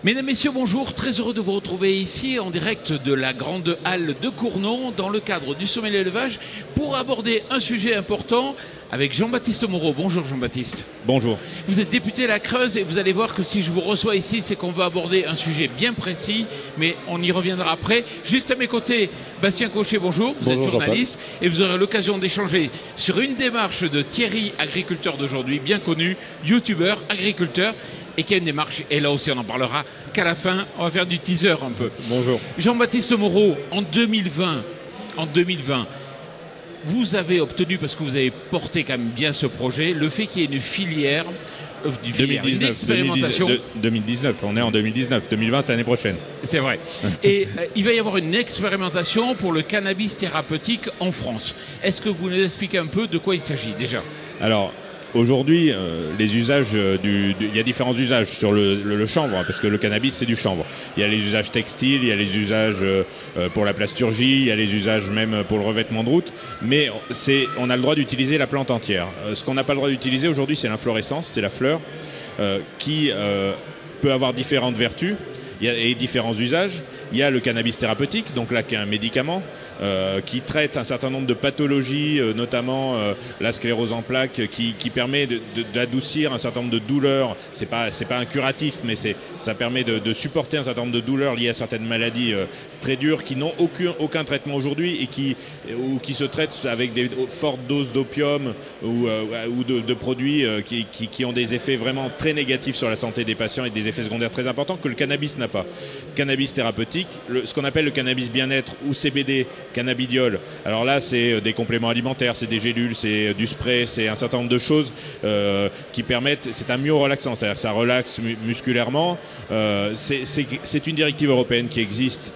Mesdames, Messieurs, bonjour. Très heureux de vous retrouver ici en direct de la grande halle de Cournon dans le cadre du sommet de l'élevage pour aborder un sujet important avec Jean-Baptiste Moreau. Bonjour Jean-Baptiste. Bonjour. Vous êtes député de la Creuse et vous allez voir que si je vous reçois ici, c'est qu'on va aborder un sujet bien précis, mais on y reviendra après. Juste à mes côtés, Bastien Cochet, bonjour. Vous êtes journaliste et vous aurez l'occasion d'échanger sur une démarche de Thierry, agriculteur d'aujourd'hui, bien connu, youtubeur, agriculteur, et qui a une démarche, et là aussi on en parlera qu'à la fin, on va faire du teaser un peu. Bonjour. Jean-Baptiste Moreau, en 2020, vous avez obtenu, parce que vous avez porté quand même bien ce projet, le fait qu'il y ait une filière, une expérimentation. 2019, on est en 2019, 2020 c'est l'année prochaine. C'est vrai. Et il va y avoir une expérimentation pour le cannabis thérapeutique en France. Est-ce que vous nous expliquez un peu de quoi il s'agit déjà? Alors, aujourd'hui, les usages, il y a différents usages sur le chanvre, hein, parce que le cannabis c'est du chanvre. Il y a les usages textiles, il y a les usages pour la plasturgie, il y a les usages même pour le revêtement de route, mais on a le droit d'utiliser la plante entière. Ce qu'on n'a pas le droit d'utiliser aujourd'hui, c'est l'inflorescence, c'est la fleur, qui peut avoir différentes vertus et différents usages. Il y a le cannabis thérapeutique, donc là qui est un médicament, qui traite un certain nombre de pathologies, notamment la sclérose en plaques, qui permet d'adoucir un certain nombre de douleurs. C'est pas un curatif, mais ça permet de supporter un certain nombre de douleurs liées à certaines maladies très dures qui n'ont aucun traitement aujourd'hui et qui se traitent avec des fortes doses d'opium ou de produits qui ont des effets vraiment très négatifs sur la santé des patients et des effets secondaires très importants que le cannabis n'a pas. Cannabis thérapeutique, ce qu'on appelle le cannabis bien-être ou CBD, cannabidiol. Alors là, c'est des compléments alimentaires, c'est des gélules, c'est du spray, c'est un certain nombre de choses qui permettent. C'est un myorelaxant, c'est-à-dire que ça relaxe musculairement. C'est une directive européenne qui existe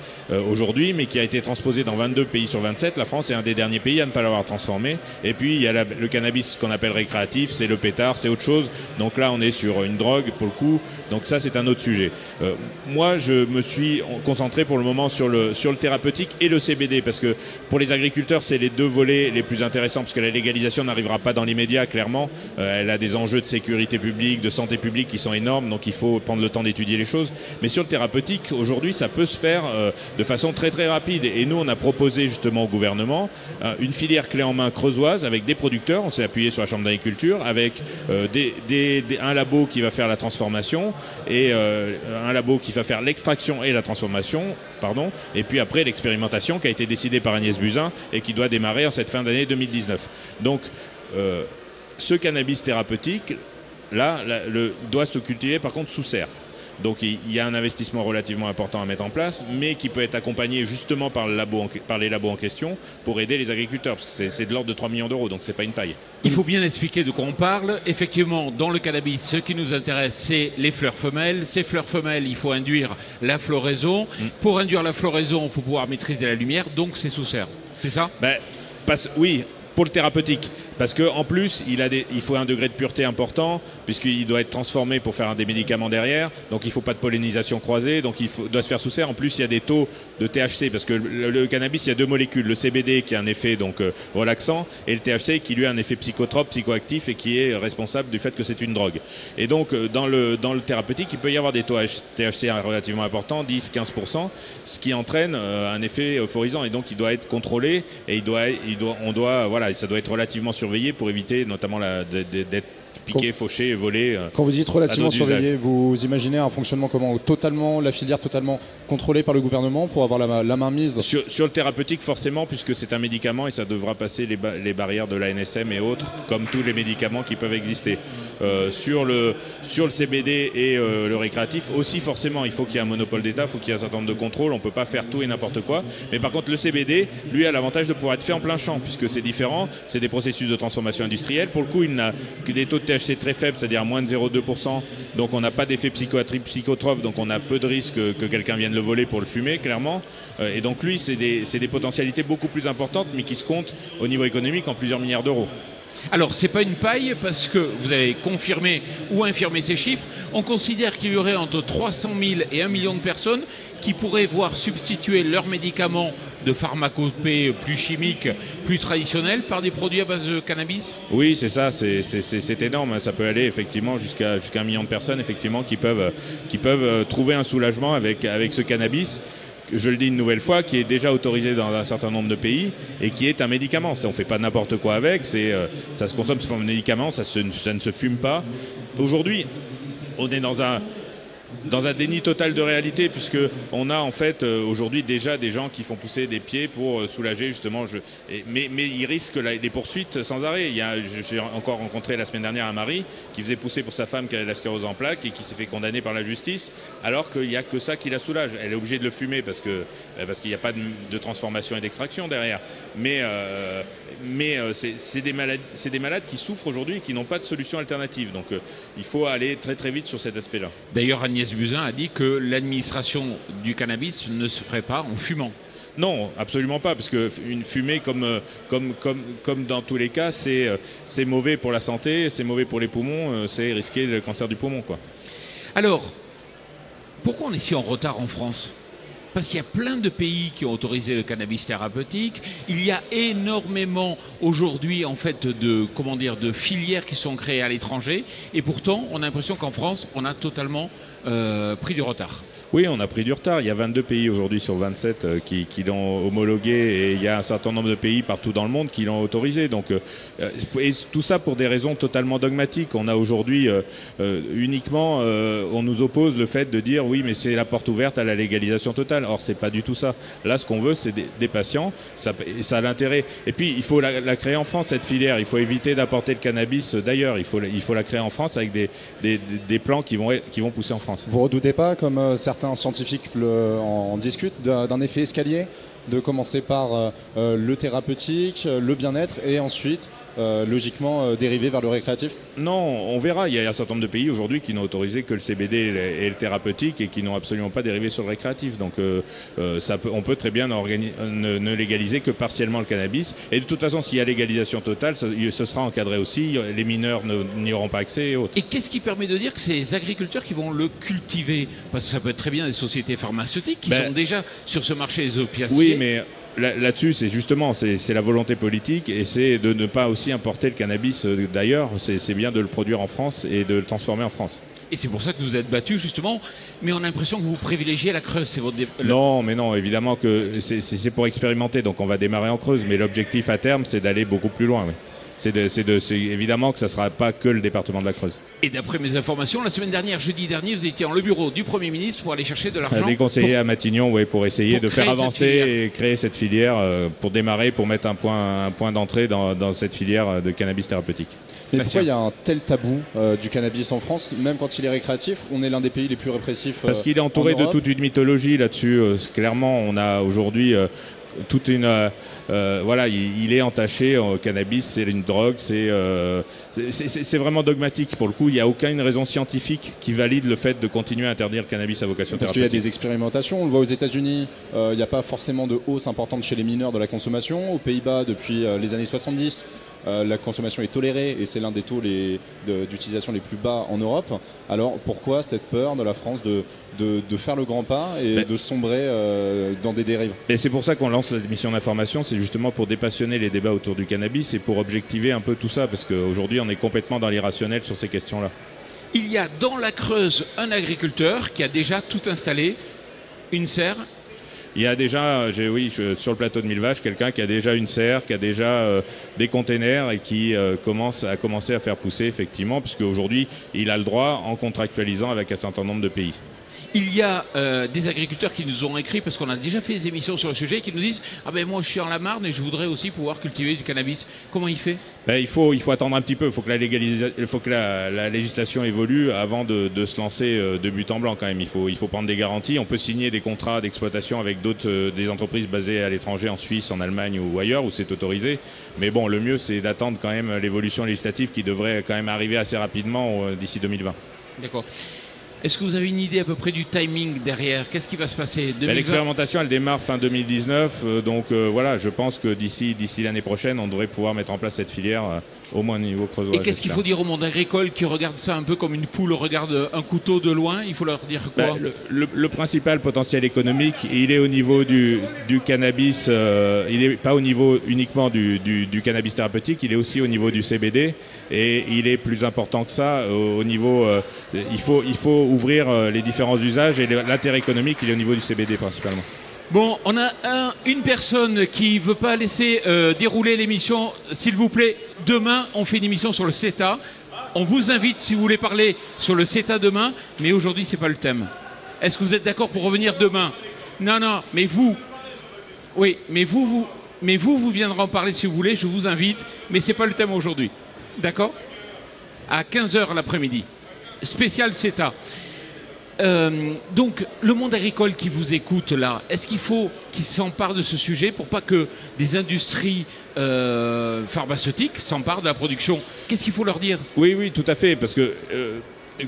aujourd'hui, mais qui a été transposée dans 22 pays sur 27. La France est un des derniers pays à ne pas l'avoir transformé. Et puis, il y a le cannabis qu'on appelle récréatif, c'est le pétard, c'est autre chose. Donc là, on est sur une drogue, pour le coup. Donc ça, c'est un autre sujet. Moi, je me suis concentré pour le moment sur le thérapeutique et le CBD, parce que pour les agriculteurs, c'est les deux volets les plus intéressants, parce que la légalisation n'arrivera pas dans l'immédiat, clairement. Elle a des enjeux de sécurité publique, de santé publique qui sont énormes, donc il faut prendre le temps d'étudier les choses. Mais sur le thérapeutique, aujourd'hui, ça peut se faire de façon très très rapide. Et nous, on a proposé justement au gouvernement une filière clé en main creusoise avec des producteurs. On s'est appuyé sur la Chambre d'agriculture avec un labo qui va faire la transformation et un labo qui va faire l'extraction et la transformation, pardon. Et puis après l'expérimentation qui a été décidée par Agnès Buzyn et qui doit démarrer en cette fin d'année 2019. Donc ce cannabis thérapeutique là, doit se cultiver par contre sous serre. Donc il y a un investissement relativement important à mettre en place, mais qui peut être accompagné justement par les labos en question pour aider les agriculteurs, parce que c'est de l'ordre de 3 millions d'euros, donc c'est pas une paille. Il faut bien expliquer de quoi on parle. Effectivement, dans le cannabis, ce qui nous intéresse, c'est les fleurs femelles. Ces fleurs femelles, il faut induire la floraison. Pour induire la floraison, il faut pouvoir maîtriser la lumière, donc c'est sous serre. C'est ça? Oui, pour le thérapeutique. Parce qu'en plus, il faut un degré de pureté important, puisqu'il doit être transformé pour faire des médicaments derrière. Donc il ne faut pas de pollinisation croisée, donc doit se faire sous serre. En plus, il y a des taux de THC, parce que le cannabis, il y a deux molécules. Le CBD qui a un effet donc, relaxant, et le THC qui lui a un effet psychotrope, psychoactif, et qui est responsable du fait que c'est une drogue. Et donc dans le thérapeutique, il peut y avoir des taux THC relativement importants, 10-15%, ce qui entraîne un effet euphorisant. Et donc il doit être contrôlé, et ça doit être relativement surveillé pour éviter notamment d'être piqué, fauché, volé. Quand vous dites relativement surveillé, vous imaginez un fonctionnement comment? La filière totalement contrôlée par le gouvernement pour avoir la main mise sur le thérapeutique, forcément, puisque c'est un médicament et ça devra passer les barrières de l'ANSM et autres, comme tous les médicaments qui peuvent exister. Sur le CBD et le récréatif aussi, forcément, il faut qu'il y ait un monopole d'État, il faut qu'il y ait un certain nombre de contrôles, on ne peut pas faire tout et n'importe quoi. Mais par contre, le CBD, lui, a l'avantage de pouvoir être fait en plein champ, puisque c'est différent, c'est des processus de transformation industrielle. Pour le coup, il n'a que des taux de THC très faibles, c'est-à-dire moins de 0,2%, donc on n'a pas d'effet psychotrope, donc on a peu de risques que quelqu'un vienne le voler pour le fumer, clairement. Et donc lui, c'est des potentialités beaucoup plus importantes, mais qui se comptent au niveau économique en plusieurs milliards d'euros. Alors, ce n'est pas une paille, parce que vous avez confirmé ou infirmé ces chiffres. On considère qu'il y aurait entre 300 000 et 1 million de personnes qui pourraient voir substituer leurs médicaments de pharmacopée plus chimique, plus traditionnelle, par des produits à base de cannabis? Oui, c'est ça, c'est énorme. Ça peut aller effectivement jusqu'à 1 million de personnes effectivement qui peuvent trouver un soulagement avec ce cannabis. Je le dis une nouvelle fois, qui est déjà autorisé dans un certain nombre de pays et qui est un médicament. On ne fait pas n'importe quoi avec, ça se consomme sous forme de médicament, ça ne se fume pas. Aujourd'hui, on est dans un déni total de réalité, puisqu'on a en fait aujourd'hui déjà des gens qui font pousser des pieds pour soulager justement. Mais ils risquent les poursuites sans arrêt. J'ai encore rencontré la semaine dernière un mari qui faisait pousser pour sa femme qui avait la sclérose en plaques et qui s'est fait condamner par la justice, alors qu'il n'y a que ça qui la soulage. Elle est obligée de le fumer parce qu'il n'y a pas de transformation et d'extraction derrière. Mais c'est des malades qui souffrent aujourd'hui et qui n'ont pas de solution alternative. Donc il faut aller très très vite sur cet aspect-là. D'ailleurs, Agnès Buzyn a dit que l'administration du cannabis ne se ferait pas en fumant. Non, absolument pas, parce qu'une fumée, comme dans tous les cas, c'est mauvais pour la santé, c'est mauvais pour les poumons, c'est risquer le cancer du poumon, quoi. Alors, pourquoi on est si en retard en France ? Parce qu'il y a plein de pays qui ont autorisé le cannabis thérapeutique. Il y a énormément aujourd'hui en fait de filières qui sont créées à l'étranger. Et pourtant, on a l'impression qu'en France, on a totalement pris du retard. Oui, on a pris du retard. Il y a 22 pays aujourd'hui sur 27 qui l'ont homologué et il y a un certain nombre de pays partout dans le monde qui l'ont autorisé. Donc, et tout ça pour des raisons totalement dogmatiques. On a aujourd'hui uniquement, on nous oppose le fait de dire oui, mais c'est la porte ouverte à la légalisation totale. Or, c'est pas du tout ça. Là, ce qu'on veut, c'est des patients. Ça a l'intérêt. Et puis, il faut la créer en France, cette filière. Il faut éviter d'apporter le cannabis d'ailleurs. Il faut la créer en France avec des plants qui vont pousser en France. Vous redoutez pas, comme certains scientifiques en discutent, d'un effet escalier, de commencer par le thérapeutique, le bien-être et ensuite logiquement dériver vers le récréatif? Non, on verra. Il y a un certain nombre de pays aujourd'hui qui n'ont autorisé que le CBD et le thérapeutique et qui n'ont absolument pas dérivé sur le récréatif. Donc on peut très bien ne légaliser que partiellement le cannabis. Et de toute façon, s'il y a légalisation totale, ce sera encadré aussi. Les mineurs n'y auront pas accès et autres. Et qu'est-ce qui permet de dire que c'est les agriculteurs qui vont le cultiver? Parce que ça peut être très bien des sociétés pharmaceutiques qui sont déjà sur ce marché des opiacés. Oui, mais là-dessus, c'est justement la volonté politique et c'est de ne pas aussi importer le cannabis d'ailleurs. C'est bien de le produire en France et de le transformer en France. Et c'est pour ça que vous êtes battu justement, mais on a l'impression que vous privilégiez la Creuse. C'est votre Non, mais non, évidemment que c'est pour expérimenter, donc on va démarrer en Creuse, mais l'objectif à terme, c'est d'aller beaucoup plus loin. Oui. C'est évidemment que ça ne sera pas que le département de la Creuse. Et d'après mes informations, la semaine dernière, jeudi dernier, vous étiez dans le bureau du Premier ministre pour aller chercher de l'argent. Des conseillers à Matignon, pour essayer de faire avancer et créer cette filière, pour démarrer, pour mettre un point d'entrée dans cette filière de cannabis thérapeutique. Mais pourquoi il y a un tel tabou du cannabis en France, même quand il est récréatif? On est l'un des pays les plus répressifs. Parce qu'il est entouré de toute une mythologie là-dessus. Clairement, on a aujourd'hui toute une... il est entaché au cannabis, c'est une drogue, c'est vraiment dogmatique pour le coup. Il n'y a aucune raison scientifique qui valide le fait de continuer à interdire le cannabis à vocation thérapeutique. Parce qu'il y a des expérimentations, on le voit aux États-Unis, il n'y a pas forcément de hausse importante chez les mineurs de la consommation. Aux Pays-Bas, depuis les années 70, la consommation est tolérée et c'est l'un des taux d'utilisation les plus bas en Europe. Alors pourquoi cette peur de la France de faire le grand pas et de sombrer dans des dérives? Et c'est pour ça qu'on lance la mission d'information, c'est justement pour dépassionner les débats autour du cannabis et pour objectiver un peu tout ça, parce qu'aujourd'hui on est complètement dans l'irrationnel sur ces questions-là. Il y a dans la Creuse un agriculteur qui a déjà tout installé, une serre. Il y a déjà, sur le plateau de Millevaches, quelqu'un qui a déjà une serre, qui a déjà des containers et qui a commencé à faire pousser, effectivement, puisque aujourd'hui, il a le droit en contractualisant avec un certain nombre de pays. Il y a des agriculteurs qui nous ont écrit, parce qu'on a déjà fait des émissions sur le sujet, qui nous disent « Ah ben moi je suis en la Marne et je voudrais aussi pouvoir cultiver du cannabis ». Comment il fait? Il faut attendre un petit peu, il faut que la législation évolue avant de se lancer de but en blanc quand même. Il faut prendre des garanties, on peut signer des contrats d'exploitation avec des entreprises basées à l'étranger, en Suisse, en Allemagne ou ailleurs, où c'est autorisé. Mais bon, le mieux c'est d'attendre quand même l'évolution législative qui devrait quand même arriver assez rapidement d'ici 2020. D'accord. Est-ce que vous avez une idée à peu près du timing derrière? Qu'est-ce qui va se passer? L'expérimentation, elle démarre fin 2019. Donc voilà, je pense que d'ici l'année prochaine, on devrait pouvoir mettre en place cette filière au moins au niveau creusois. Et qu'est-ce qu'il faut dire au monde agricole qui regarde ça un peu comme une poule regarde un couteau de loin? Il faut leur dire quoi? Le principal potentiel économique, il est au niveau du cannabis. Il n'est pas au niveau uniquement du cannabis thérapeutique, il est aussi au niveau du CBD. Et il est plus important que ça au niveau... il faut ouvrir les différents usages et l'intérêt économique, il est au niveau du CBD principalement. Bon, on a une personne qui ne veut pas laisser dérouler l'émission. S'il vous plaît, demain, on fait une émission sur le CETA. On vous invite, si vous voulez parler sur le CETA demain, mais aujourd'hui, ce n'est pas le thème. Est-ce que vous êtes d'accord pour revenir demain? Non, mais vous... Oui, mais vous viendrez en parler si vous voulez, je vous invite, mais ce n'est pas le thème aujourd'hui. D'accord? À 15h l'après-midi. Spécial CETA. Donc, le monde agricole qui vous écoute là, est-ce qu'il faut qu'il s'empare de ce sujet pour pas que des industries pharmaceutiques s'emparent de la production? Qu'est-ce qu'il faut leur dire? Oui, tout à fait, parce que...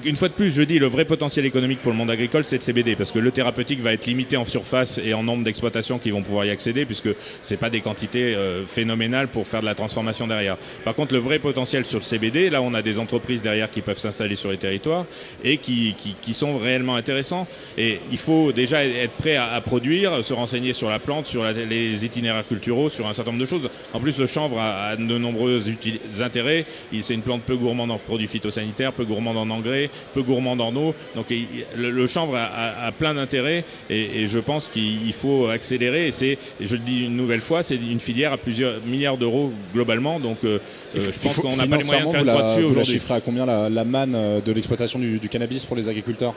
une fois de plus, je dis, le vrai potentiel économique pour le monde agricole, c'est le CBD, parce que le thérapeutique va être limité en surface et en nombre d'exploitations qui vont pouvoir y accéder, puisque ce n'est pas des quantités phénoménales pour faire de la transformation derrière. Par contre, le vrai potentiel sur le CBD, là, on a des entreprises derrière qui peuvent s'installer sur les territoires et qui sont réellement intéressants. Et il faut déjà être prêt à produire, se renseigner sur la plante, sur les itinéraires culturaux, sur un certain nombre de choses. En plus, le chanvre a de nombreux intérêts. C'est une plante peu gourmande en produits phytosanitaires, peu gourmande en engrais, peu gourmand en eau. Donc le chanvre a plein d'intérêts et je pense qu'il faut accélérer. Et je le dis une nouvelle fois, c'est une filière à plusieurs milliards d'euros globalement. Donc je pense qu'on n'a pas les moyens de faire une croix dessus aujourd'hui. Vous la chiffrez à combien la manne de l'exploitation du cannabis pour les agriculteurs?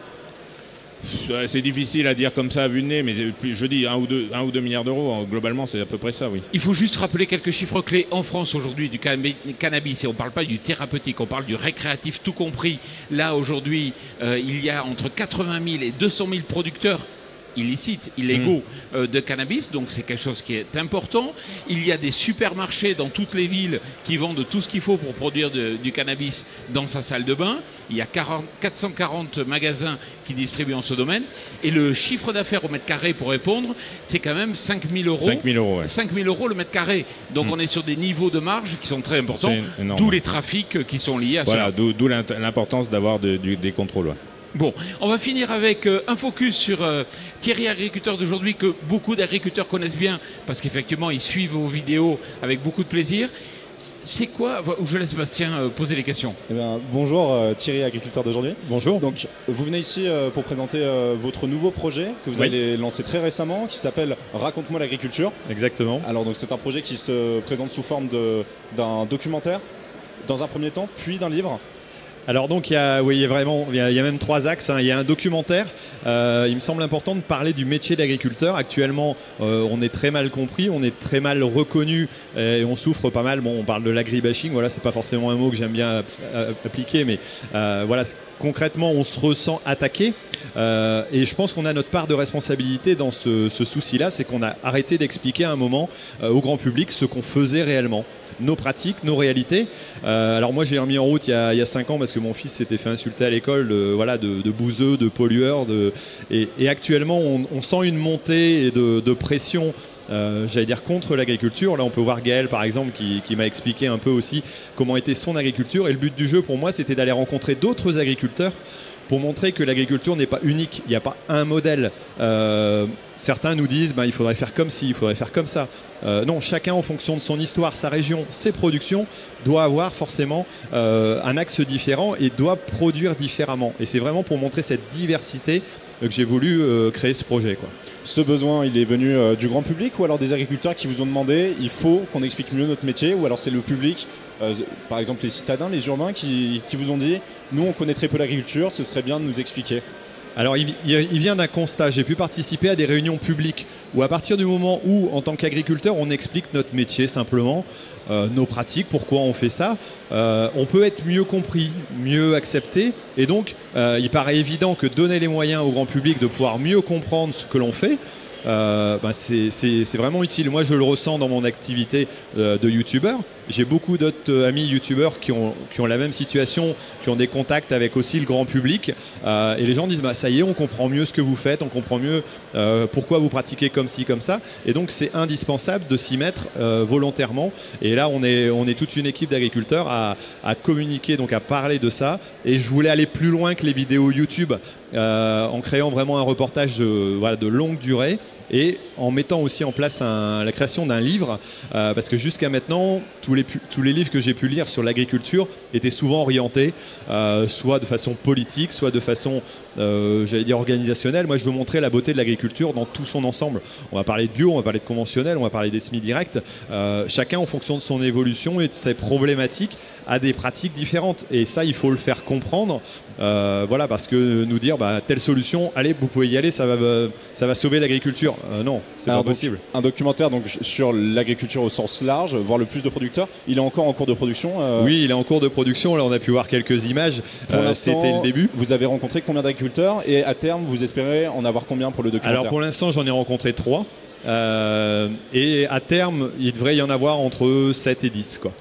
C'est difficile à dire comme ça à vue de nez, mais je dis 1 ou 2 milliards d'euros. Globalement, c'est à peu près ça, oui. Il faut juste rappeler quelques chiffres clés en France aujourd'hui du cannabis. Et on ne parle pas du thérapeutique, on parle du récréatif tout compris. Là, aujourd'hui, il y a entre 80 000 et 200 000 producteurs illicites, illégaux de cannabis, donc c'est quelque chose qui est important. Il y a des supermarchés dans toutes les villes qui vendent tout ce qu'il faut pour produire du cannabis dans sa salle de bain. Il y a 440 magasins qui distribuent en ce domaine. Et le chiffre d'affaires au mètre carré, pour répondre, c'est quand même 5 000 euros. 5 000 euros, ouais. 5 000 euros le mètre carré. Donc on est sur des niveaux de marge qui sont très importants, d'où les trafics qui sont liés à cela. Voilà, d'où l'importance d'avoir des contrôles. Ouais. Bon, on va finir avec un focus sur Thierry Agriculteur d'aujourd'hui que beaucoup d'agriculteurs connaissent bien parce qu'effectivement ils suivent vos vidéos avec beaucoup de plaisir. C'est quoi? Je laisse Bastien poser les questions. Eh bien, bonjour Thierry Agriculteur d'aujourd'hui. Bonjour. Donc vous venez ici pour présenter votre nouveau projet que vous avez lancé très récemment qui s'appelle Raconte-moi l'agriculture. Exactement. Alors donc c'est un projet qui se présente sous forme d'un documentaire dans un premier temps, puis d'un livre. Alors donc il y a même 3 axes. Hein. Il y a un documentaire. Il me semble important de parler du métier d'agriculteur. Actuellement, on est très mal compris, on est très mal reconnu et on souffre pas mal. Bon, on parle de l'agribashing. Voilà, c'est pas forcément un mot que j'aime bien appliquer, mais voilà, concrètement, on se ressent attaqué. Et je pense qu'on a notre part de responsabilité dans ce souci-là, c'est qu'on a arrêté d'expliquer à un moment au grand public ce qu'on faisait réellement. Nos pratiques, nos réalités. Alors moi j'ai remis en route il y a 5 ans parce que mon fils s'était fait insulter à l'école de bouseux, de pollueurs. Et actuellement on sent une montée de pression, j'allais dire contre l'agriculture. Là on peut voir Gaël par exemple qui m'a expliqué un peu aussi comment était son agriculture. Et le but du jeu pour moi c'était d'aller rencontrer d'autres agriculteurs pour montrer que l'agriculture n'est pas unique, il n'y a pas un modèle. Certains nous disent il faudrait faire comme ci, il faudrait faire comme ça. Non, chacun en fonction de son histoire, sa région, ses productions, doit avoir forcément un axe différent et doit produire différemment. Et c'est vraiment pour montrer cette diversité que j'ai voulu créer ce projet, quoi. Ce besoin, il est venu du grand public ou alors des agriculteurs qui vous ont demandé il faut qu'on explique mieux notre métier, ou alors c'est le public, par exemple les citadins, les urbains qui vous ont dit nous on connaît très peu l'agriculture, ce serait bien de nous expliquer? Alors il vient d'un constat, j'ai pu participer à des réunions publiques où à partir du moment où en tant qu'agriculteur on explique notre métier simplement, nos pratiques, pourquoi on fait ça, on peut être mieux compris, mieux accepté, et donc il paraît évident que donner les moyens au grand public de pouvoir mieux comprendre ce que l'on fait, c'est vraiment utile. Moi, je le ressens dans mon activité de youtubeur. J'ai beaucoup d'autres amis youtubeurs qui ont la même situation, qui ont des contacts avec aussi le grand public. Et les gens disent, ça y est, on comprend mieux ce que vous faites, on comprend mieux pourquoi vous pratiquez comme ci, comme ça. Et donc, c'est indispensable de s'y mettre volontairement. Et là, on est toute une équipe d'agriculteurs à communiquer, donc à parler de ça. Et je voulais aller plus loin que les vidéos YouTube en créant vraiment un reportage de longue durée et en mettant aussi en place la création d'un livre. Parce que jusqu'à maintenant, tous les livres que j'ai pu lire sur l'agriculture étaient souvent orientés soit de façon politique, soit de façon organisationnelle. Moi, je veux montrer la beauté de l'agriculture dans tout son ensemble. On va parler de bio, on va parler de conventionnel, on va parler des semis directs. Chacun, en fonction de son évolution et de ses problématiques, a des pratiques différentes. Et ça, il faut le faire comprendre. Parce que nous dire telle solution, allez, vous pouvez y aller, ça va sauver l'agriculture. Non, c'est pas possible. Un documentaire sur l'agriculture au sens large, voire le plus de producteurs. Il est encore en cours de production. Oui, il est en cours de production. Là, on a pu voir quelques images. C'était le début. Vous avez rencontré combien d'agriculteurs et à terme, vous espérez en avoir combien pour le documentaire? Alors pour l'instant, j'en ai rencontré 3. Et à terme, il devrait y en avoir entre 7 et 10. Quoi.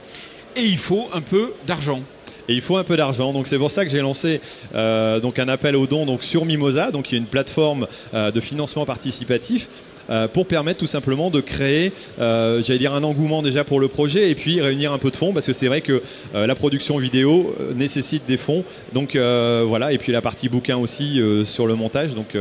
Et il faut un peu d'argent. Et il faut un peu d'argent, donc c'est pour ça que j'ai lancé un appel aux dons sur Mimosa, donc qui est une plateforme de financement participatif pour permettre tout simplement de créer, un engouement déjà pour le projet et puis réunir un peu de fonds parce que c'est vrai que la production vidéo nécessite des fonds, donc et puis la partie bouquin aussi sur le montage, donc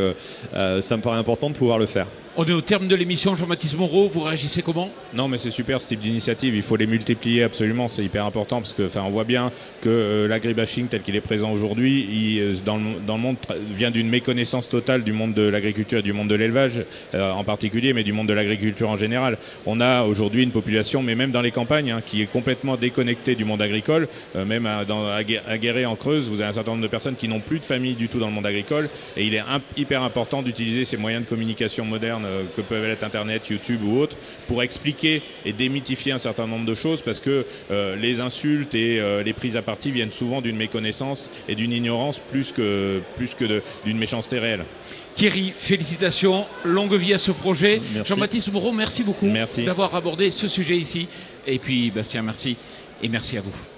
ça me paraît important de pouvoir le faire. On est au terme de l'émission. Jean-Baptiste Moreau, vous réagissez comment? Non, mais c'est super ce type d'initiative. Il faut les multiplier absolument. C'est hyper important parce que, on voit bien que l'agribashing tel qu'il est présent aujourd'hui, dans le monde, vient d'une méconnaissance totale du monde de l'agriculture et du monde de l'élevage en particulier, mais du monde de l'agriculture en général. On a aujourd'hui une population, mais même dans les campagnes, qui est complètement déconnectée du monde agricole. Même à Guéret en Creuse, vous avez un certain nombre de personnes qui n'ont plus de famille du tout dans le monde agricole. Et il est hyper important d'utiliser ces moyens de communication modernes que peuvent être Internet, YouTube ou autres, pour expliquer et démythifier un certain nombre de choses parce que les insultes et les prises à partie viennent souvent d'une méconnaissance et d'une ignorance plus que d'une méchanceté réelle. Thierry, félicitations, longue vie à ce projet. Jean-Baptiste Moreau, merci beaucoup d'avoir abordé ce sujet ici. Et puis Bastien, merci. Et merci à vous.